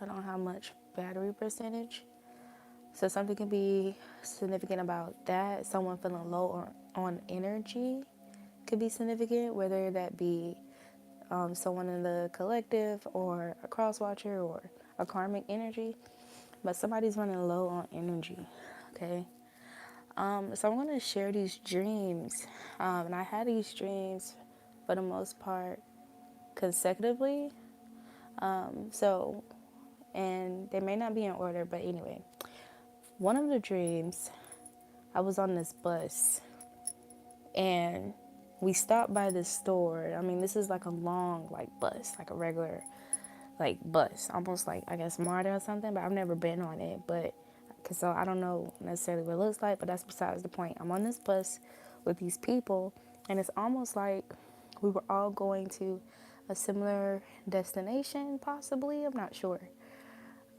I don't have much battery percentage. So something can be significant about that. Someone feeling low on energy could be significant, whether that be someone in the collective or a cross watcher or a karmic energy. But somebody's running low on energy, okay? So I'm going to share these dreams. And I had these dreams for the most part consecutively. So, and they may not be in order, but anyway, one of the dreams, I was on this bus and we stopped by this store. I mean, this is like a long, like bus, like a regular, like bus, almost like I guess MARTA or something. But I've never been on it, but cause so I don't know necessarily what it looks like. But that's besides the point. I'm on this bus with these people, and it's almost like we were all going to a similar destination, possibly. I'm not sure.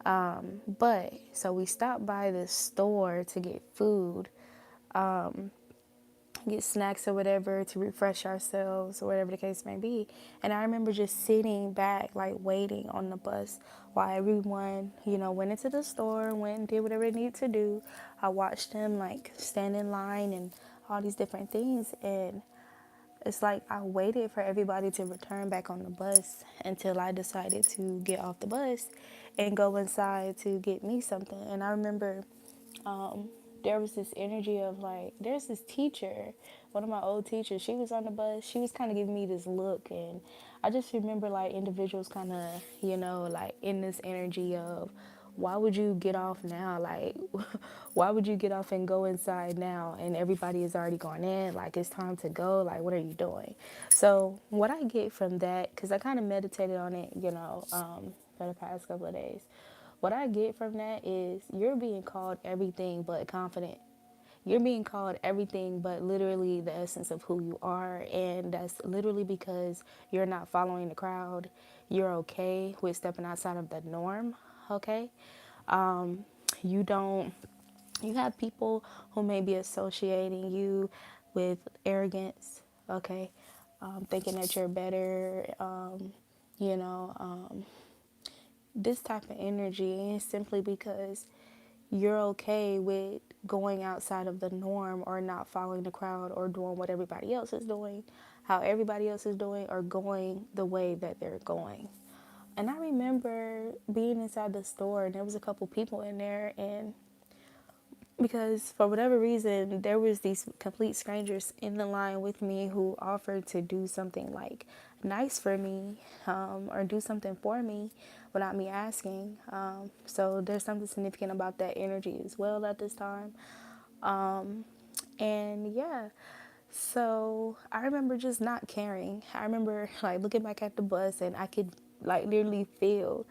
But so we stopped by this store to get food, get snacks or whatever to refresh ourselves or whatever the case may be. And I remember just sitting back, like waiting on the bus while everyone, went into the store, went and did whatever they needed to do. I watched them like stand in line and all these different things. And it's like I waited for everybody to return back on the bus until I decided to get off the bus and go inside to get me something. And I remember there was this energy of like, there's this teacher, one of my old teachers, she was on the bus. She was kind of giving me this look. And I just remember like individuals kind of, like in this energy of, why would you get off now? Like, why would you get off and go inside now? And everybody is already gone in. Like, it's time to go. Like, what are you doing? So, what I get from that, because I kind of meditated on it, for the past couple of days. What I get from that is you're being called everything but confident. You're being called everything but literally the essence of who you are. And that's literally because you're not following the crowd. You're okay with stepping outside of the norm, okay? You don't, you have people who may be associating you with arrogance, okay? Thinking that you're better, you know, um, this type of energy is simply because you're okay with going outside of the norm or not following the crowd or doing what everybody else is doing, how everybody else is doing, or going the way that they're going. And I remember being inside the store and there was a couple people in there, and because for whatever reason there was these complete strangers in the line with me who offered to do something like nice for me, or do something for me without me asking. So there's something significant about that energy as well at this time. And yeah, so I remember just not caring. I remember like looking back at the bus and I could like literally feel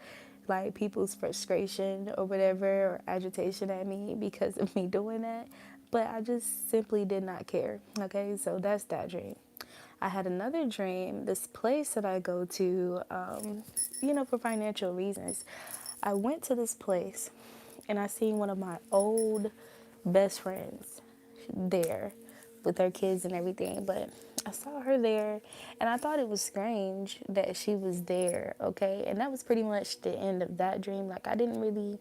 like people's frustration or whatever or agitation at me because of me doing that. But I just simply did not care. Okay, so that's that dream. I had another dream, this place that I go to, for financial reasons. I went to this place and I seen one of my old best friends there with her kids and everything. But I saw her there and I thought it was strange that she was there, okay? And that was pretty much the end of that dream. Like I didn't really,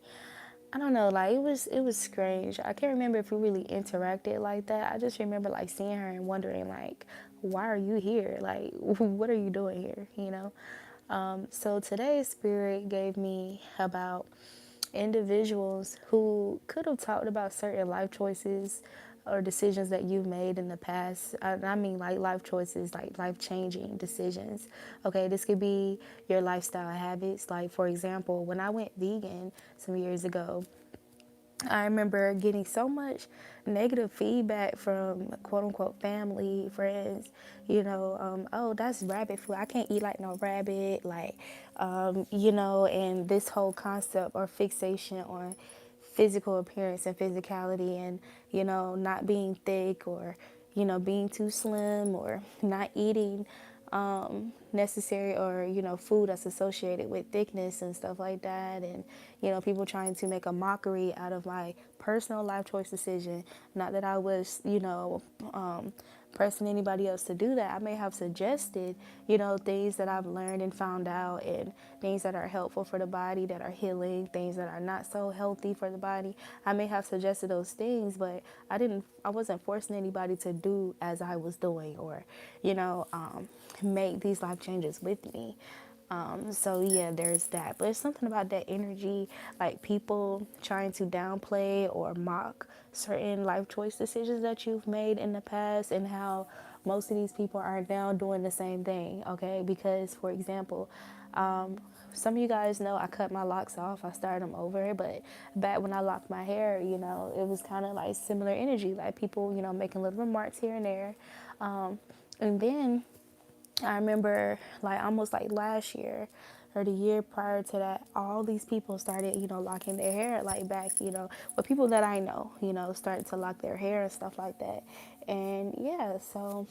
I don't know, like it was strange. I can't remember if we really interacted like that. I just remember like seeing her and wondering like, why are you here? Like, what are you doing here? So today's spirit gave me about individuals who could have talked about certain life choices or decisions that you've made in the past. I mean like life choices, like life-changing decisions. Okay, this could be your lifestyle habits. Like for example, when I went vegan some years ago, I remember getting so much negative feedback from quote unquote family, friends, oh, that's rabbit food. I can't eat like no rabbit, like, and this whole concept or fixation on physical appearance and physicality and, not being thick or, being too slim or not eating necessary or food that's associated with thickness and stuff like that, and people trying to make a mockery out of my personal life choice decision. Not that I was pressing anybody else to do that. I may have suggested, things that I've learned and found out, and things that are helpful for the body, that are healing, things that are not so healthy for the body. I may have suggested those things, but I wasn't forcing anybody to do as I was doing, or, make these life changes with me. So yeah, there's that. But it's something about that energy, like people trying to downplay or mock certain life choice decisions that you've made in the past, and how most of these people are now doing the same thing. Okay, because for example, some of you guys know I cut my locks off. I started them over, but back when I locked my hair, it was kind of like similar energy, like people, making little remarks here and there, and then I remember like almost like last year or the year prior to that, all these people started, locking their hair like back, with people that I know, started to lock their hair and stuff like that. And yeah, so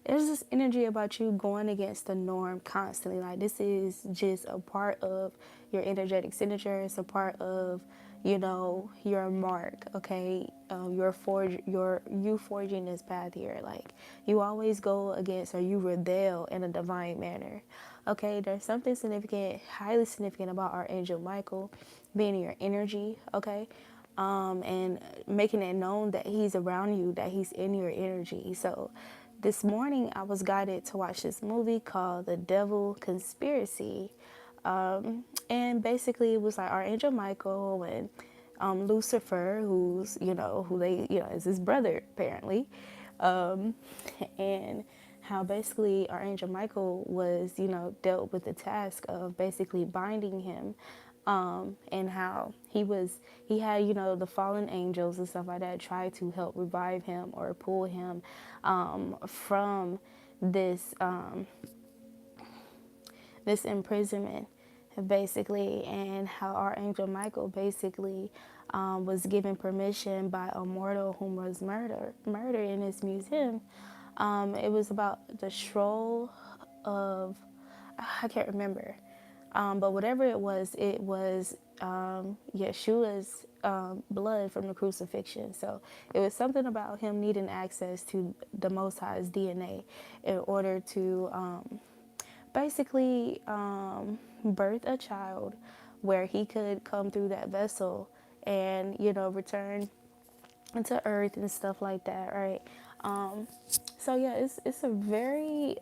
there's this energy about you going against the norm constantly. Like this is just a part of your energetic signature. It's a part of, your mark. Okay, you forging this path here. Like you always go against, or you rebel in a divine manner. Okay, there's something significant, highly significant about Archangel Michael being in your energy. Okay. And making it known that he's around you, that he's in your energy. So this morning I was guided to watch this movie called The Devil Conspiracy. And basically it was like Archangel Michael and Lucifer, who's, who they, is his brother apparently. Um, and how basically Archangel Michael was, dealt with the task of basically binding him. And how he had, the fallen angels and stuff like that try to help revive him or pull him from this this imprisonment, basically, and how Archangel Michael basically was given permission by a mortal whom was murdered in his museum. It was about the scroll of, I can't remember, but whatever it was Yeshua's blood from the crucifixion. So it was something about him needing access to the Most High's DNA in order to basically birth a child where he could come through that vessel and, return into earth and stuff like that, right? So yeah, it's a very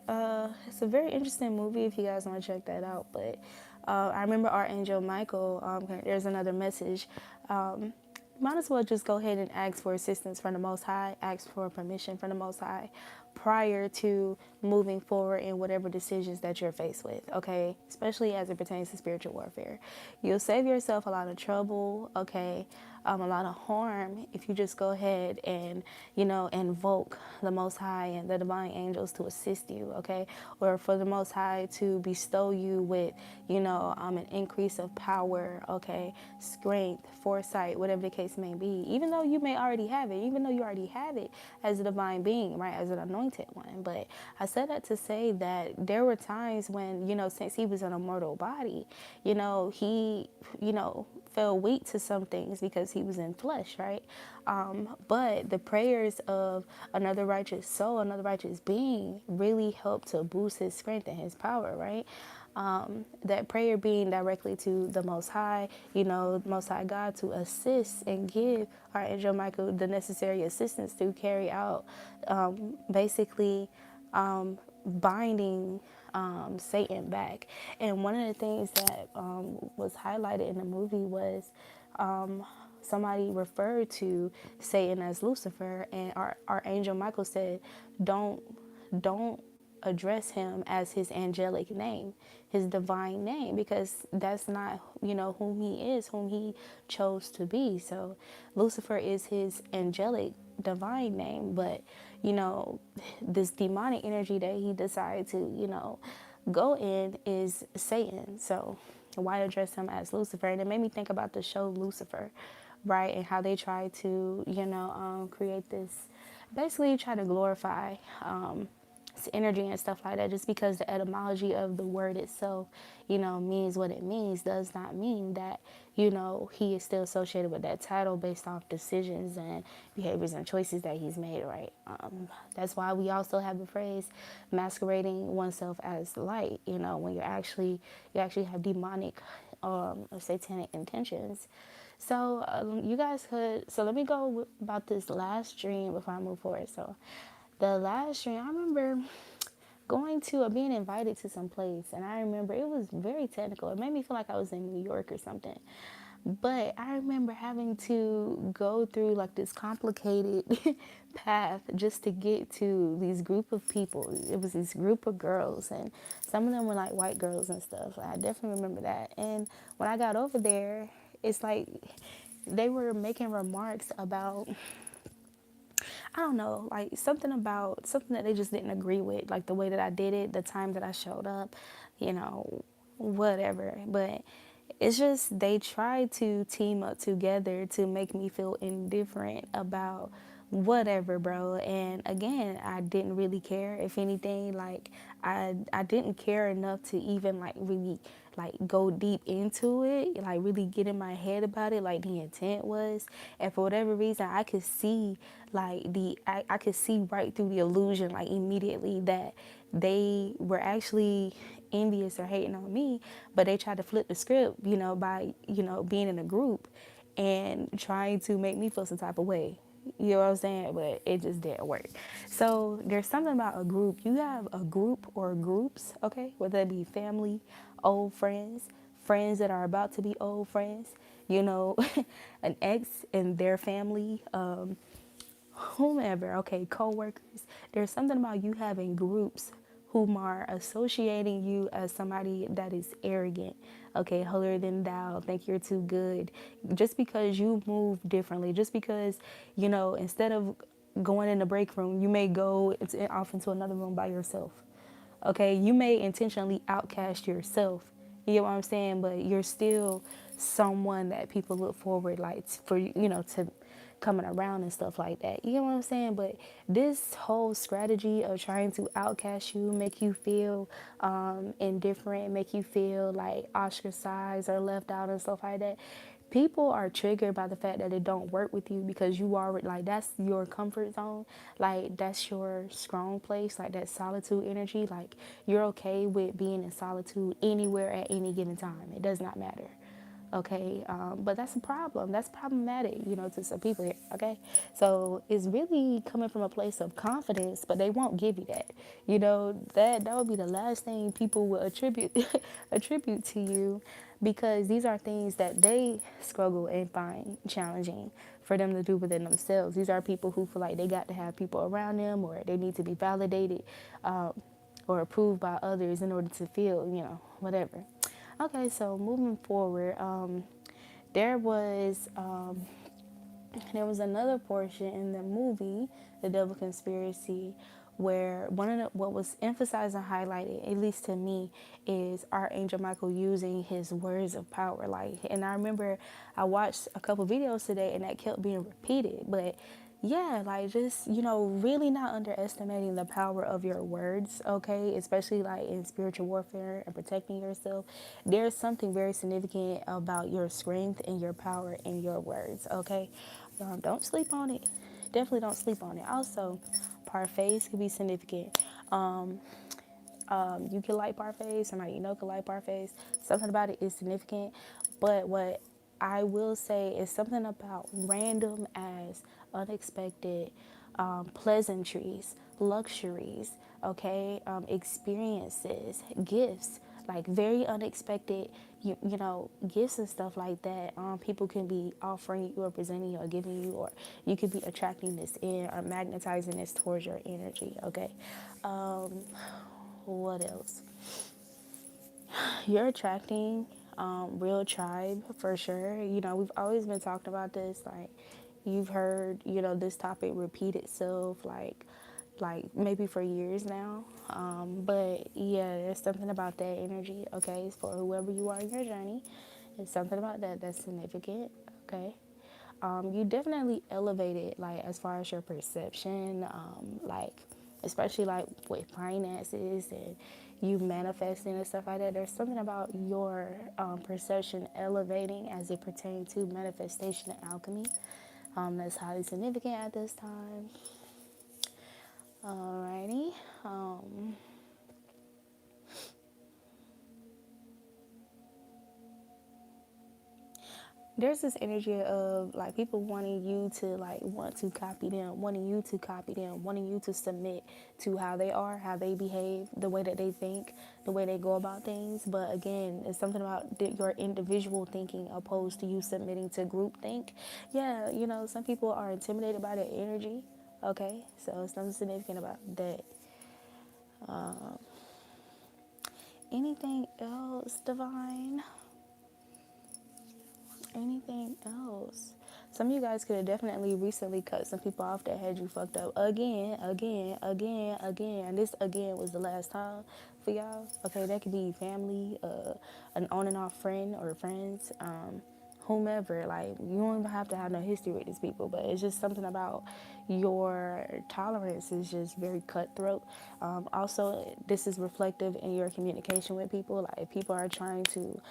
interesting movie if you guys want to check that out. But I remember Archangel Michael. There's another message. Might as well just go ahead and ask for assistance from the Most High, ask for permission from the Most High prior to moving forward in whatever decisions that you're faced with, okay? Especially as it pertains to spiritual warfare. You'll save yourself a lot of trouble, okay? A lot of harm if you just go ahead and, invoke the Most High and the divine angels to assist you, okay? Or for the Most High to bestow you with, an increase of power, okay? Strength, foresight, whatever the case may be. Even though you may already have it, as a divine being, right? As an anointed one. But I said that to say that there were times when, since he was in a mortal body, he, fell weak to some things because he was in flesh, right? But the prayers of another righteous soul, another righteous being really helped to boost his strength and his power, right? That prayer being directly to the Most High, Most High God, to assist and give Archangel Michael the necessary assistance to carry out basically binding Satan back. And one of the things that was highlighted in the movie was somebody referred to Satan as Lucifer, and our Archangel Michael said, don't address him as his angelic name, his divine name, because that's not, whom he is, whom he chose to be. So Lucifer is his angelic divine name, but, this demonic energy that he decided to, go in is Satan. So why address him as Lucifer? And it made me think about the show Lucifer, right? And how they try to, create this, basically try to glorify energy and stuff like that. Just because the etymology of the word itself, means what it means, does not mean that, he is still associated with that title based off decisions and behaviors and choices that he's made, right? That's why we also have the phrase masquerading oneself as light, when you actually have demonic or satanic intentions. So you guys could. So let me go about this last dream before I move forward. So the last dream, I remember going to or being invited to some place, and I remember it was very technical. It made me feel like I was in New York or something. But I remember having to go through like this complicated path just to get to these group of people. It was this group of girls, and some of them were like white girls and stuff. I definitely remember that. And when I got over there, it's like they were making remarks about, I don't know, like something that they just didn't agree with, like the way that I did it, the time that I showed up, you know, whatever. But it's just they tried to team up together to make me feel indifferent about whatever, bro. And again, I didn't really care. If anything, like I didn't care enough to even like really like go deep into it, like really get in my head about it, like the intent was. And for whatever reason, I could see like I could see right through the illusion, like immediately, that they were actually envious or hating on me, but they tried to flip the script, by, being in a group and trying to make me feel some type of way. You know what I'm saying? But it just didn't work. So there's something about a group. You have a group or groups, okay? Whether it be family, old friends, friends that are about to be old friends, an ex and their family, whomever, okay, co-workers. There's something about you having groups whom are associating you as somebody that is arrogant, okay, holier than thou, think you're too good, just because you move differently, just because, instead of going in the break room, you may go off into another room by yourself. Okay, you may intentionally outcast yourself. You know what I'm saying? But you're still someone that people look forward like for, to coming around and stuff like that. You know what I'm saying? But this whole strategy of trying to outcast you, make you feel indifferent, make you feel like ostracized or left out and stuff like that. People are triggered by the fact that it don't work with you because you are like, that's your comfort zone, like that's your strong place, like that solitude energy, like you're okay with being in solitude anywhere at any given time. It does not matter. Okay, but that's a problem. That's problematic, to some people here. Okay, so it's really coming from a place of confidence, but they won't give you that. That would be the last thing people will attribute attribute to you, because these are things that they struggle and find challenging for them to do within themselves. These are people who feel like they got to have people around them, or they need to be validated or approved by others in order to feel, whatever. Okay, so moving forward, there was another portion in the movie, The Devil Conspiracy, where one of what was emphasized and highlighted, at least to me, is Archangel Michael using his words of power. Like, and I remember I watched a couple videos today, and that kept being repeated, but. Yeah, like just, really not underestimating the power of your words, okay? Especially like in spiritual warfare and protecting yourself. There's something very significant about your strength and your power in your words, okay? Don't sleep on it. Definitely don't sleep on it. Also, parfaits can be significant. You can like parfaits, somebody can like parfaits. Something about it is significant. But what I will say is something about random as unexpected pleasantries, luxuries, okay, experiences, gifts, like very unexpected, gifts and stuff like that. People can be offering you or presenting you or giving you, or you could be attracting this in or magnetizing this towards your energy, okay? What else? You're attracting real tribe for sure. We've always been talking about this. Like, you've heard, this topic repeat itself like maybe for years now. But yeah, there's something about that energy, okay? For whoever you are in your journey, there's something about that that's significant, okay? You definitely elevated, like, as far as your perception, like especially like with finances and you manifesting and stuff like that. There's something about your perception elevating as it pertains to manifestation and alchemy. That's highly significant at this time. Alrighty. There's this energy of like people wanting you to like want to copy them, wanting you to copy them, wanting you to submit to how they are, how they behave, the way that they think, the way they go about things. But again, it's something about your individual thinking opposed to you submitting to group think. Yeah, you know, some people are intimidated by their energy. Okay, so it's nothing significant about that. Anything else, Divine? Anything else? Some of you guys could have definitely recently cut some people off that had you fucked up again. This again was the last time for y'all. Okay, that could be family, an on and off friend or friends, whomever. Like, you don't even have to have no history with these people, but it's just something about your tolerance is just very cutthroat. Also, this is reflective in your communication with people. Like, if people are trying to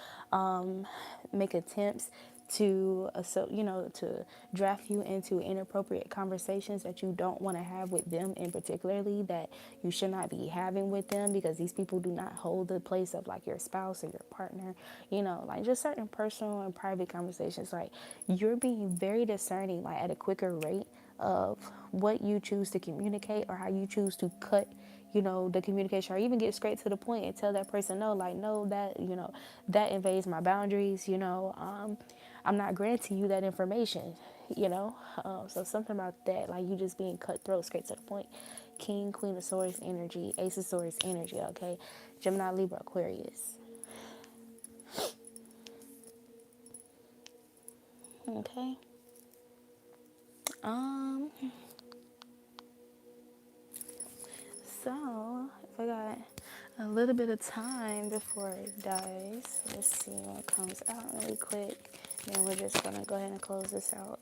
make attempts to to draft you into inappropriate conversations that you don't want to have with them, in particularly that you should not be having with them, because these people do not hold the place of like your spouse or your partner, like just certain personal and private conversations. Like, you're being very discerning, like at a quicker rate of what you choose to communicate or how you choose to cut the communication, or even get straight to the point and tell that person, no, like, no, that, that invades my boundaries, I'm not granting you that information, so something about that, like you just being cutthroat, straight to the point. King, Queen of Swords energy, Ace of Swords energy, okay? Gemini, Libra, Aquarius. Okay. Um, so if I got a little bit of time before it dies, let's see what comes out really quick. Then we're just gonna go ahead and close this out.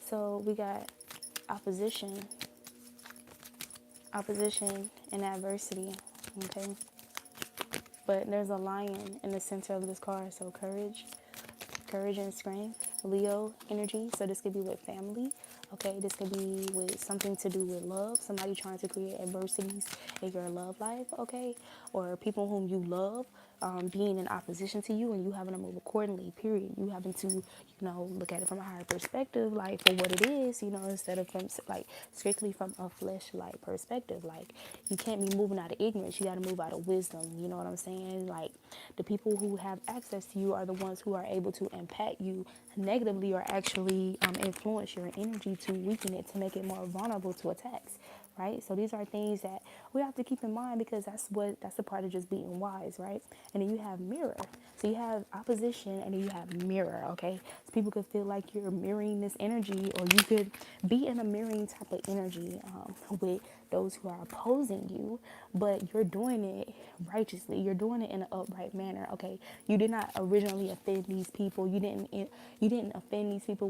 So we got opposition and adversity, okay? But there's a lion in the center of this card, so courage and strength. Leo energy, so this could be with family, okay? This could be with something to do with love, somebody trying to create adversities in your love life, okay? Or people whom you love being in opposition to you, and you having to move accordingly, period. You having to, look at it from a higher perspective, like for what it is, instead of from like strictly from a flesh-like perspective. Like, you can't be moving out of ignorance, you got to move out of wisdom, you know what I'm saying? Like, the people who have access to you are the ones who are able to impact you negatively, or actually influence your energy to weaken it, to make it more vulnerable to attacks, right? So these are things that we have to keep in mind, because that's the part of just being wise, right? And then you have mirror. So you have opposition, and then you have mirror, okay? So people could feel like you're mirroring this energy, or you could be in a mirroring type of energy with those who are opposing you, but you're doing it righteously. You're doing it in an upright manner, okay? You did not originally offend these people. You didn't offend these people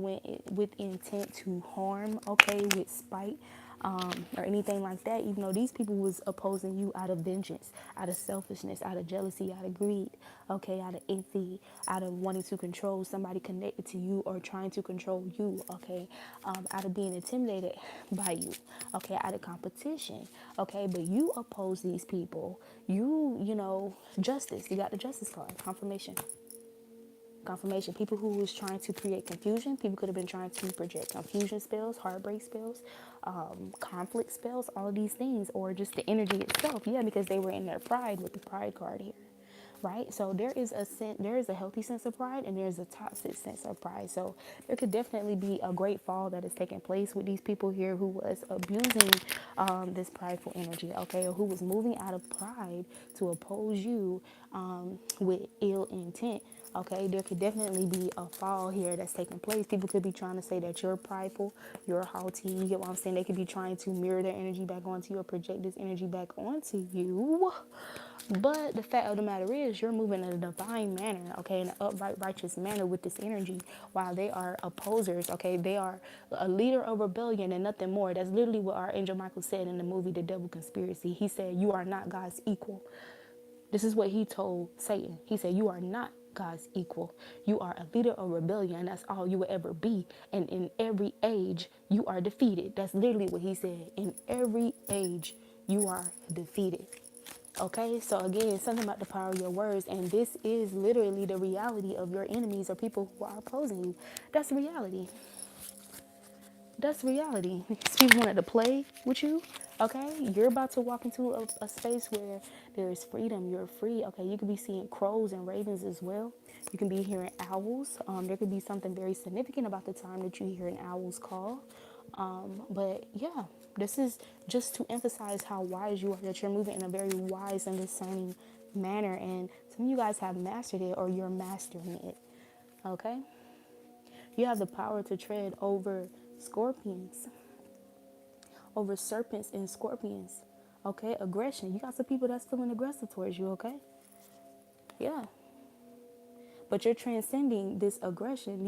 with intent to harm, okay, with spite, or anything like that, even though these people was opposing you out of vengeance, out of selfishness, out of jealousy, out of greed, okay, out of envy, out of wanting to control somebody connected to you, or trying to control you, okay, out of being intimidated by you, okay, out of competition, okay. But you oppose these people, justice, you got the justice card, confirmation. People who was trying to create confusion, people could have been trying to project confusion spells, heartbreak spells, conflict spells, all of these things, or just the energy itself. Yeah, because they were in their pride with the pride card here, right? So there is a healthy sense of pride, and there's a toxic sense of pride. So there could definitely be a great fall that is taking place with these people here who was abusing this prideful energy, okay, or who was moving out of pride to oppose you with ill intent. Okay, there could definitely be a fall here that's taking place. People could be trying to say that you're prideful, you're haughty. You get what I'm saying? They could be trying to mirror their energy back onto you, or project this energy back onto you. But the fact of the matter is, you're moving in a divine manner, okay, in an upright, righteous manner with this energy, while they are opposers, okay? They are a leader of rebellion and nothing more. That's literally what our Angel Michael said in the movie The Devil Conspiracy. He said, "You are not God's equal." This is what he told Satan. He said, "You are not God's equal. You are a leader of rebellion, and that's all you will ever be. And in every age, you are defeated." That's literally what he said. In every age, you are defeated. Okay, so again, something about the power of your words, and this is literally the reality of your enemies or people who are opposing you. That's reality. That's reality. These people wanted to play with you. Okay, you're about to walk into a space where there is freedom. You're free. Okay, you could be seeing crows and ravens as well. You can be hearing owls. There could be something very significant about the time that you hear an owl's call. But yeah, this is just to emphasize how wise you are, that you're moving in a very wise and discerning manner. And some of you guys have mastered it, or you're mastering it. Okay, you have the power to tread over scorpions, over serpents and scorpions. Okay, aggression. You got some people that's feeling aggressive towards you. Okay, yeah. But you're transcending this aggression,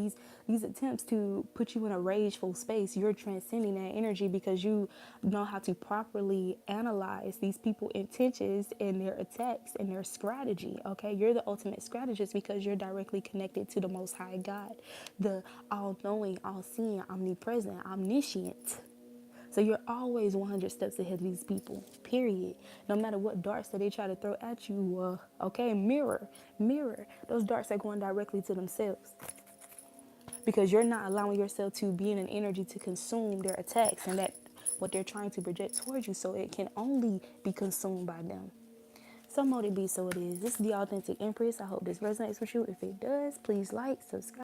these attempts to put you in a rageful space. You're transcending that energy because you know how to properly analyze these people's intentions and their attacks and their strategy. Okay, you're the ultimate strategist because you're directly connected to the Most High God, the all-knowing, all-seeing, omnipresent, omniscient. So you're always 100 steps ahead of these people, period. No matter what darts that they try to throw at you, okay, mirror. Those darts are going directly to themselves because you're not allowing yourself to be in an energy to consume their attacks and that what they're trying to project towards you, so it can only be consumed by them. So mote it be, so it is. This is the Authentic Empress. I hope this resonates with you. If it does, please like, subscribe.